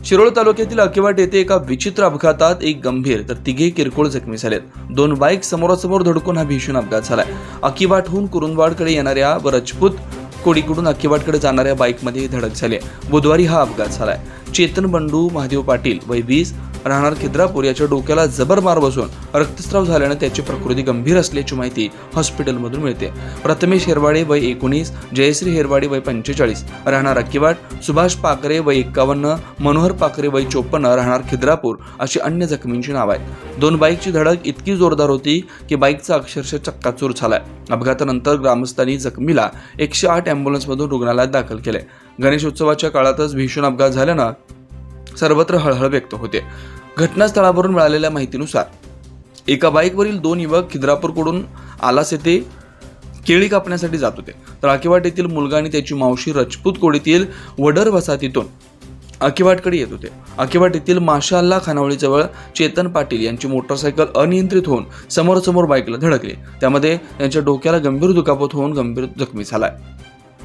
शिरोळ तालुक्यातील अकिवाट येथे एका विचित्र अपघातात एक गंभीर तर तिघे किरकोळ जखमी झालेत. दोन बाईक समोरासमोर धडकून हा भीषण अपघात झालाय. अकिवाटहून कुरुंदवाडकडे येणाऱ्या व रजपूत कोडीकडून अकिवाटकडे जाणाऱ्या बाईकमध्ये धडक झाली. बुधवारी हा अपघात झालाय. चेतन बंडू महादेव पाटील वय 20 राहणार खिद्रापूर याच्या डोक्याला जबर मार बसून रक्तस्राव झाल्याने त्याची प्रकृती गंभीर असल्याची माहिती हॉस्पिटलमधून मिळते. प्रथमेश हेरवाडे वय 19, जयश्री हेरवाडे वय 45 राहणार अकिवाट, सुभाष पाकरे वय 51, मनोहर पाकरे वय 54 राहणार खिद्रापूर अशी अन्य जखमींची नाव आहेत. दोन बाईकची धडक इतकी जोरदार होती की बाईकचा अक्षरशः चक्काचूर झालाय. अपघातानंतर ग्रामस्थांनी जखमीला 108 अँब्युलन्समधून रुग्णालयात दाखल केले. गणेशोत्सवाच्या काळातच भीषण अपघात झाल्यानं सर्वत्र हळहळ व्यक्त होते. घटनास्थळावरून मिळालेल्या माहितीनुसार एका बाईकवरील दोन युवक खिद्रापूरकडून आलास येथे केळी कापण्यासाठी जात होते, तर अकिवाट येथील मुलगा आणि त्याची मावशी रजपूत कोडीतील वडर वसाहतीतून अकिवाटकडे येत होते. अकिवाट येथील माशाअल्ला खानावळीजवळ चेतन पाटील यांची मोटरसायकल अनियंत्रित होऊन समोरासमोर बाईकला धडकली. त्यामध्ये त्यांच्या डोक्याला गंभीर दुखापत होऊन गंभीर जखमी झालाय.